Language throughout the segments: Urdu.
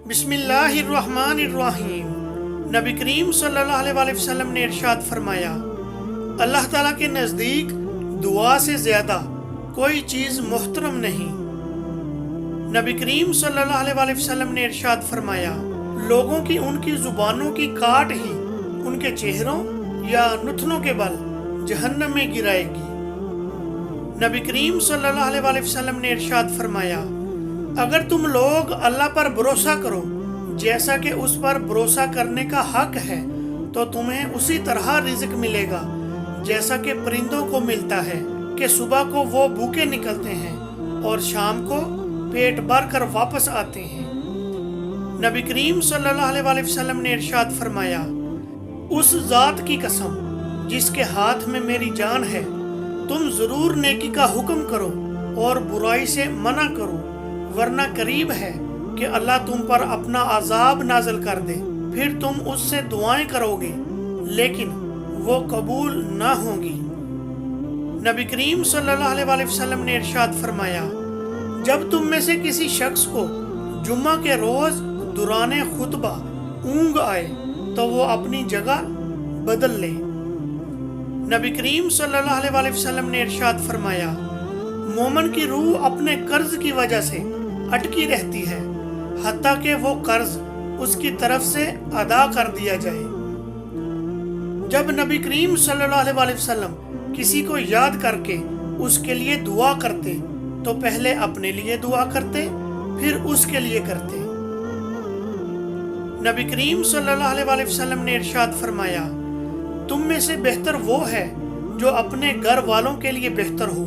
بسم اللہ الرحمن الرحیم۔ نبی کریم صلی اللہ علیہ وسلم نے ارشاد فرمایا، اللہ تعالیٰ کے نزدیک دعا سے زیادہ کوئی چیز محترم نہیں۔ نبی کریم صلی اللہ علیہ وسلم نے ارشاد فرمایا، لوگوں کی ان کی زبانوں کی کاٹ ہی ان کے چہروں یا نتنوں کے بل جہنم میں گرائے گی۔ نبی کریم صلی اللہ علیہ وسلم نے ارشاد فرمایا، اگر تم لوگ اللہ پر بھروسہ کرو جیسا کہ اس پر بھروسہ کرنے کا حق ہے تو تمہیں اسی طرح رزق ملے گا جیسا کہ پرندوں کو ملتا ہے کہ صبح کو وہ بھوکے نکلتے ہیں اور شام کو پیٹ بھر کر واپس آتے ہیں۔ نبی کریم صلی اللہ علیہ وسلم نے ارشاد فرمایا، اس ذات کی قسم جس کے ہاتھ میں میری جان ہے، تم ضرور نیکی کا حکم کرو اور برائی سے منع کرو، ورنہ قریب ہے کہ اللہ تم پر اپنا عذاب نازل کر دے، پھر تم اس سے دعائیں کرو گے لیکن وہ قبول نہ ہوں گی۔ نبی کریم صلی اللہ علیہ وسلم نے ارشاد فرمایا، جب تم میں سے کسی شخص کو جمعہ کے روز دوران خطبہ اونگ آئے تو وہ اپنی جگہ بدل لے۔ نبی کریم صلی اللہ علیہ وسلم نے ارشاد فرمایا، مومن کی روح اپنے قرض کی وجہ سے اٹکی رہتی ہے حتیٰ کہ وہ قرض اس کی طرف سے ادا کر دیا جائے۔ جب نبی کریم صلی اللہ علیہ وسلم کسی کو یاد کر کے اس کے لیے دعا کرتے تو پہلے اپنے لیے دعا کرتے پھر اس کے لیے کرتے۔ نبی کریم صلی اللہ علیہ وسلم نے ارشاد فرمایا، تم میں سے بہتر وہ ہے جو اپنے گھر والوں کے لیے بہتر ہو،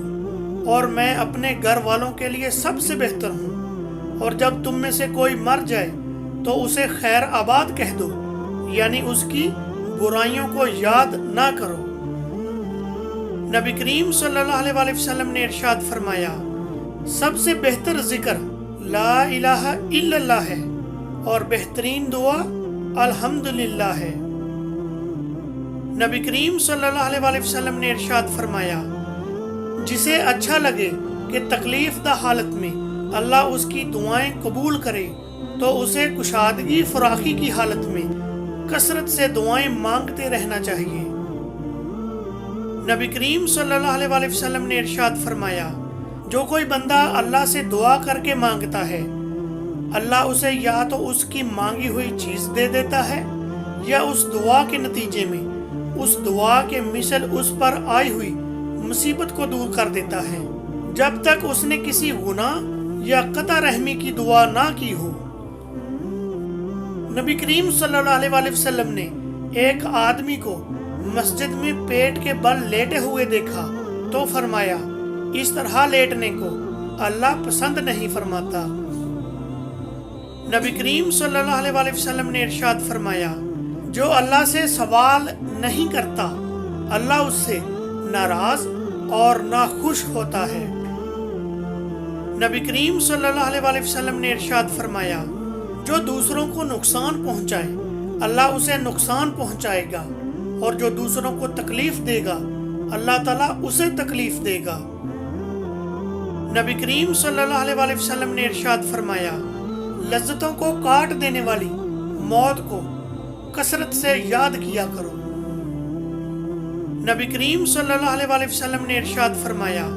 اور میں اپنے گھر والوں کے لیے سب سے بہتر ہوں۔ اور جب تم میں سے کوئی مر جائے تو اسے خیر آباد کہہ دو، یعنی اس کی برائیوں کو یاد نہ کرو۔ نبی کریم صلی اللہ علیہ وسلم نے ارشاد فرمایا، سب سے بہتر ذکر لا الہ الا اللہ ہے اور بہترین دعا الحمدللہ ہے۔ نبی کریم صلی اللہ علیہ وسلم نے ارشاد فرمایا، جسے اچھا لگے کہ تکلیف دہ حالت میں اللہ اس کی دعائیں قبول کرے تو اسے کشادگی فراخی کی حالت میں کثرت سے دعائیں مانگتے رہنا چاہیے۔ نبی کریم صلی اللہ علیہ وسلم نے ارشاد فرمایا، جو کوئی بندہ اللہ سے دعا کر کے مانگتا ہے، اللہ اسے یا تو اس کی مانگی ہوئی چیز دے دیتا ہے یا اس دعا کے نتیجے میں اس دعا کے مثل اس پر آئی ہوئی مصیبت کو دور کر دیتا ہے، جب تک اس نے کسی گناہ یا قطع رحمی کی دعا نہ کی ہو۔ نبی کریم صلی اللہ علیہ وسلم نے ایک آدمی کو مسجد میں پیٹ کے بل لیٹے ہوئے دیکھا تو فرمایا، اس طرح لیٹنے کو اللہ پسند نہیں فرماتا۔ نبی کریم صلی اللہ علیہ وسلم نے ارشاد فرمایا، جو اللہ سے سوال نہیں کرتا اللہ اس سے ناراض اور ناخوش ہوتا ہے۔ نبی کریم صلی اللہ علیہ وسلم نے ارشاد فرمایا، جو دوسروں کو نقصان پہنچائے اللہ اسے نقصان پہنچائے گا، اور جو دوسروں کو تکلیف دے گا اللہ تعالیٰ اسے تکلیف دے گا۔ نبی کریم صلی اللہ علیہ وسلم نے ارشاد فرمایا، لذتوں کو کاٹ دینے والی موت کو کثرت سے یاد کیا کرو۔ نبی کریم صلی اللہ علیہ وسلم نے ارشاد فرمایا،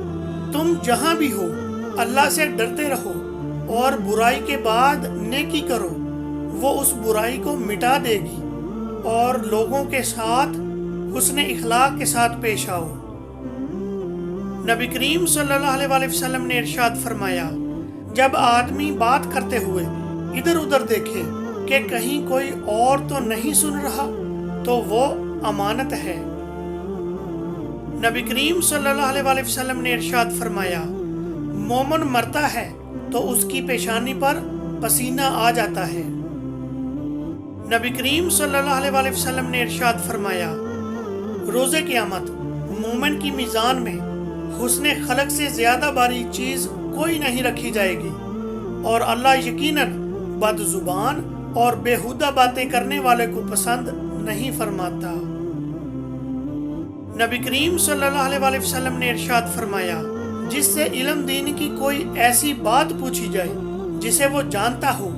تم جہاں بھی ہو اللہ سے ڈرتے رہو اور برائی کے بعد نیکی کرو، وہ اس برائی کو مٹا دے گی، اور لوگوں کے ساتھ حسن اخلاق کے ساتھ پیش آؤ۔ نبی کریم صلی اللہ علیہ وسلم نے ارشاد فرمایا، جب آدمی بات کرتے ہوئے ادھر ادھر دیکھے کہ کہیں کوئی اور تو نہیں سن رہا تو وہ امانت ہے۔ نبی کریم صلی اللہ علیہ وسلم نے ارشاد فرمایا، مومن مرتا ہے تو اس کی پیشانی پر پسینہ آ جاتا ہے۔ نبی کریم صلی اللہ علیہ وسلم نے ارشاد فرمایا، روز قیامت مومن کی میزان میں حسن خلق سے زیادہ باری چیز کوئی نہیں رکھی جائے گی، اور اللہ یقیناً بد زبان اور بیہودہ باتیں کرنے والے کو پسند نہیں فرماتا۔ نبی کریم صلی اللہ علیہ وسلم نے ارشاد فرمایا، جس سے علم دین کی کوئی ایسی بات پوچھی جائے جسے وہ جانتا ہو،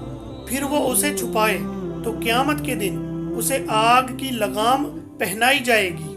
پھر وہ اسے چھپائے تو قیامت کے دن اسے آگ کی لگام پہنائی جائے گی۔